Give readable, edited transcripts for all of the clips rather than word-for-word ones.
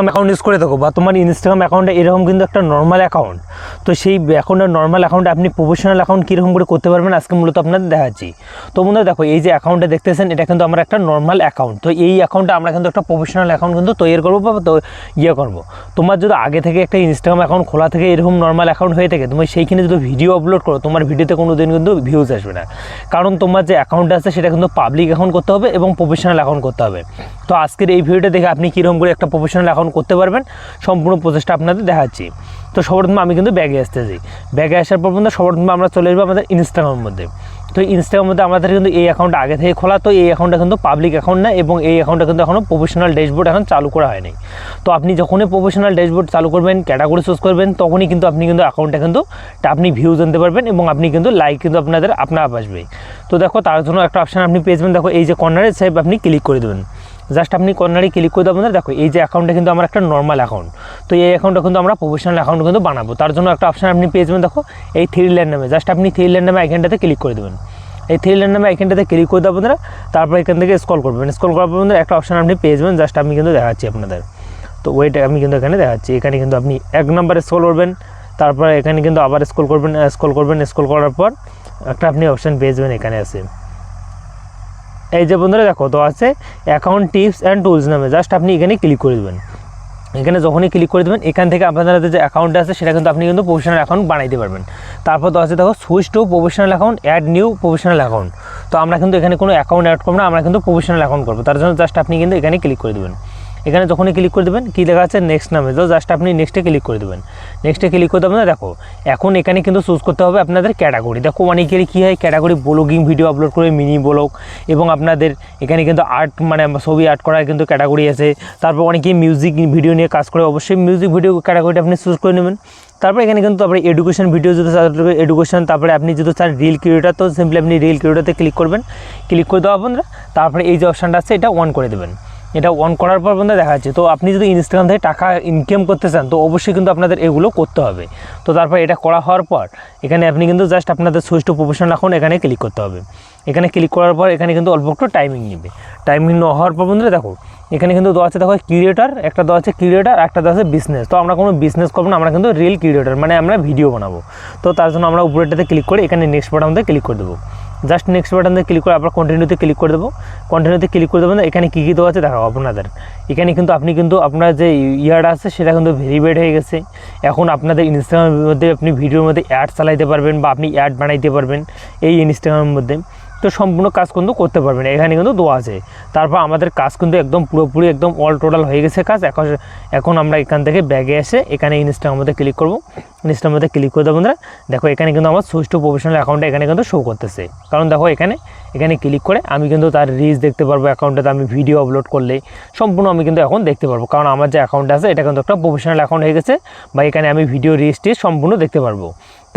Account use করে থাকো বা তোমার ইনস্টাগ্রাম অ্যাকাউন্টে এরকম কিন্তু একটা নর্মাল অ্যাকাউন্ট, তো সেই অ্যাকাউন্টের নর্মাল অ্যাকাউন্টে আপনি প্রফেশনাল অ্যাকাউন্ট কীরকম করে করতে পারবেন আজকে মূলত আপনাদের দেখাচ্ছি। তো বন্ধুরা দেখো, এই যে অ্যাকাউন্টটা দেখতেছেন এটা কিন্তু আমার একটা নর্মাল অ্যাকাউন্ট। তো এই অ্যাকাউন্টটা আমরা কিন্তু একটা প্রফেশনাল অ্যাকাউন্ট কিন্তু তৈরি করবো বা করবো। তোমার যদি আগে থেকে একটা ইনস্টাগ্রাম অ্যাকাউন্ট খোলা থেকে এরকম নর্মাল অ্যাকাউন্ট হয়ে থাকে, তুমি সেইখানে যদি ভিডিও আপলোড করো, তোমার ভিডিওতে কোনো দিন কিন্তু ভিউজ আসবে না, কারণ তোমার যে অ্যাকাউন্ট আছে সেটা কিন্তু পাবলিক অ্যাকাউন্ট করতে হবে এবং প্রফেশনাল অ্যাকাউন্ট করতে হবে। তো আজকের এই ভিডিওটা দেখে আপনি কীরকম করে একটা প্রফেশনাল অ্যাকাউন্ট করতে পারবেন সম্পূর্ণ প্রচেষ্টা আপনাদের দেখাচ্ছি। তো সর্বপ্রথম আমি কিন্তু ব্যাগে আসতেছি, ব্যাগে আসার পর কিন্তু সর্বপ্রথম আমরা চলে আসবো আমাদের ইনস্টাগ্রামের মধ্যে। তো ইনস্টাগ্রামের মধ্যে আমাদের কিন্তু এই অ্যাকাউন্টটা আগে থেকে খোলা, তো এই অ্যাকাউন্টটা কিন্তু পাবলিক অ্যাকাউন্ট না এবং এই অ্যাকাউন্টটা কিন্তু এখনও প্রফেশনাল ড্যাশবোর্ড এখন চালু করা হয়নি। তো আপনি যখনই প্রফেশনাল ড্যাশবোর্ড চালু করবেন, ক্যাটাগরি চুজ করবেন, তখনই কিন্তু আপনি কিন্তু অ্যাকাউন্টটা কিন্তু আপনি ভিউজ আনতে পারবেন এবং আপনি কিন্তু লাইক কিন্তু আপনার আসবে। তো দেখো, তার জন্য একটা অপশান আপনি পেয়ে যাবেন। দেখো, এই যে কর্নারে সেভ আপনি ক্লিক করে দেবেন। জাস্ট আপনি কর্নারে ক্লিক করে দেবেন। দেখো, এই যে অ্যাকাউন্টটা কিন্তু আমার একটা নর্মাল অ্যাকাউন্ট, তো এই অ্যাকাউন্টটা কিন্তু আমরা প্রফেশনাল অ্যাকাউন্ট কিন্তু বানাবো। তার জন্য একটা অপশান আপনি পেয়ে যাবেন। দেখো, এই 3 লাইন নামে, জাস্ট আপনি 3 লাইন নামে আইকনটাতে ক্লিক করে দেবেন। এই 3 লাইন নামে আইকনটাতে ক্লিক করে দেবেন, তারপর এখান থেকে স্ক্রল করবেন। স্ক্রল করার পর একটা অপশান আপনি পেয়ে যাবেন। জাস্ট আমি কিন্তু দেখাচ্ছি আপনাদের। তো ওইটা আমি কিন্তু এখানে দেখাচ্ছি। এখানে কিন্তু আপনি 1 নম্বরে স্ক্রল করবেন, তারপর এখানে কিন্তু আবার স্ক্রল করবেন। স্ক্রল করার পর একটা আপনি অপশান পেয়ে যাবেন। এখানে আছে এই যে বন্ধুরা দেখো, তো আছে অ্যাকাউন্ট টিপস অ্যান্ড টুলস নামে। জাস্ট আপনি এখানে ক্লিক করে দেবেন। এখানে যখনই ক্লিক করে দেবেন, এখান থেকে আপনাদের যে অ্যাকাউন্ট আছে সেটা কিন্তু আপনি কিন্তু প্রফেশনাল অ্যাকাউন্ট বানাইতে পারবেন। তারপর তো আছে দেখো, switch to professional account, add new professional account. তো আমরা কিন্তু এখানে কোনো অ্যাকাউন্ট অ্যাড করবো না, আমরা কিন্তু প্রফেশনাল অ্যাকাউন্ট করবো। তার জন্য জাস্ট আপনি কিন্তু এখানে ক্লিক করে দেবেন। এখানে যখনই ক্লিক করে দেবেন, কী লেখা আছে নেক্সট নামে, তো জাস্ট আপনি নেক্সটে ক্লিক করে দেবেন। নেক্সটে ক্লিক করে দেবেন। দেখো, এখন এখানে কিন্তু চুজ করতে হবে আপনাদের ক্যাটাগরি। দেখো, অনেকেরই কী হয়, ক্যাটাগরি ব্লগিং ভিডিও আপলোড করে, মিনি ব্লগ, এবং আপনাদের এখানে কিন্তু আর্ট মানে ছবি আর্ট করার কিন্তু ক্যাটাগরি আছে। তারপর অনেকেই মিউজিক ভিডিও নিয়ে কাজ করে, অবশ্যই মিউজিক ভিডিও ক্যাটাগরিটা আপনি চুজ করে নেবেন। তারপর এখানে কিন্তু তারপরে এডুকেশন ভিডিও যদি এডুকেশন, তারপরে আপনি যদি চান রিল ক্রিয়েটার, তো সিম্পলি আপনি রিল ক্রিয়েটারতে ক্লিক করবেন। ক্লিক করে দেওয়া বন্ধুরা, তারপরে এই যে অপশানটা আছে এটা অন করে দেবেন। এটা অন করার পর বন্ধুরা দেখা যাচ্ছে, তো আপনি যদি ইনস্টাগ্রাম থেকে টাকা ইনকাম করতে চান, তো অবশ্যই কিন্তু আপনাদের এগুলো করতে হবে। তো তারপর এটা করা হওয়ার পর এখানে আপনি কিন্তু জাস্ট আপনাদের সুইচ টু প্রফেশনাল অ্যাকাউন্ট এখানে ক্লিক করতে হবে। এখানে ক্লিক করার পর এখানে কিন্তু অল্প একটু টাইমিং নেবে। টাইমিং হওয়ার পর বন্ধুরা দেখো, এখানে কিন্তু দেওয়া আছে, দেখো ক্রিয়েটার, একটা দেওয়া আছে ক্রিয়েটার, একটা দেওয়া আছে বিজনেস। তো আমরা কোনো বিজনেস করবো না, আমরা কিন্তু রিল ক্রিয়েটার মানে আমরা ভিডিও বানাবো। তো তার জন্য আমরা উপরেটাতে ক্লিক করে এখানে নেক্সট বাটনতে ক্লিক করে দেবো। জাস্ট নেক্সট বাটনতে ক্লিক করে আবার কন্টিনিউতে ক্লিক করে দেবো। কন্টিনিউতে ক্লিক করে দেবেন। এখানে কী কী দেওয়া আছে দেখাবো আপনাদের। এখানে কিন্তু আপনি কিন্তু আপনার যে ইয়ারটা আছে সেটা কিন্তু ভেরিফাইড হয়ে গেছে। এখন আপনাদের ইনস্টাগ্রামের মধ্যে আপনি ভিডিওর মধ্যে অ্যাড চালাইতে পারবেন বা আপনি অ্যাড বানাইতে পারবেন এই ইনস্টাগ্রামের মধ্যে। তো সম্পূর্ণ কাজ কিন্তু করতে পারবেন, এখানে কিন্তু দেওয়া আছে। তারপর আমাদের কাজ কিন্তু একদম পুরোপুরি একদম অল টোটাল হয়ে গেছে কাজ। এখন আমরা এখান থেকে ব্যাগে এসে এখানে ইনস্টাগ্রামের মধ্যে ক্লিক করবো। ইনস্টাগ্রামের মধ্যে ক্লিক করে দেবো বন্ধুরা। দেখো, এখানে কিন্তু আমার সুইচ টু প্রফেশনাল অ্যাকাউন্টটা এখানে কিন্তু শো করতেছে। কারণ দেখো, এখানে ক্লিক করে আমি কিন্তু তার রিচ দেখতে পারবো। অ্যাকাউন্টটাতে আমি ভিডিও আপলোড করলে সম্পূর্ণ আমি কিন্তু এখন দেখতে পারবো, কারণ আমার যে অ্যাকাউন্ট আছে এটা কিন্তু একটা প্রফেশনাল অ্যাকাউন্ট হয়ে গেছে, বা এখানে আমি ভিডিও রিচটি সম্পূর্ণ দেখতে পারবো।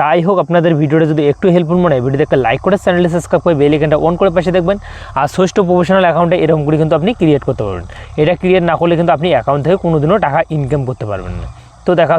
তাই হোক, আপনাদের ভিডিওটা যদি একটু হেল্পফুল মনে হয়, ভিডিওতে একটা লাইক করে চ্যানেলটি সাবস্ক্রাইব করে বেল আইকনটা অন করে পাশে দেখবেন। আর সুইচ টু প্রফেশনাল অ্যাকাউন্টে এরকম করে কিন্তু আপনি ক্রিয়েট করতে পারবেন। এটা ক্রিয়েট না করলে কিন্তু আপনি অ্যাকাউন্ট থেকে কোনোদিনও টাকা ইনকাম করতে পারবেন না। তো দেখা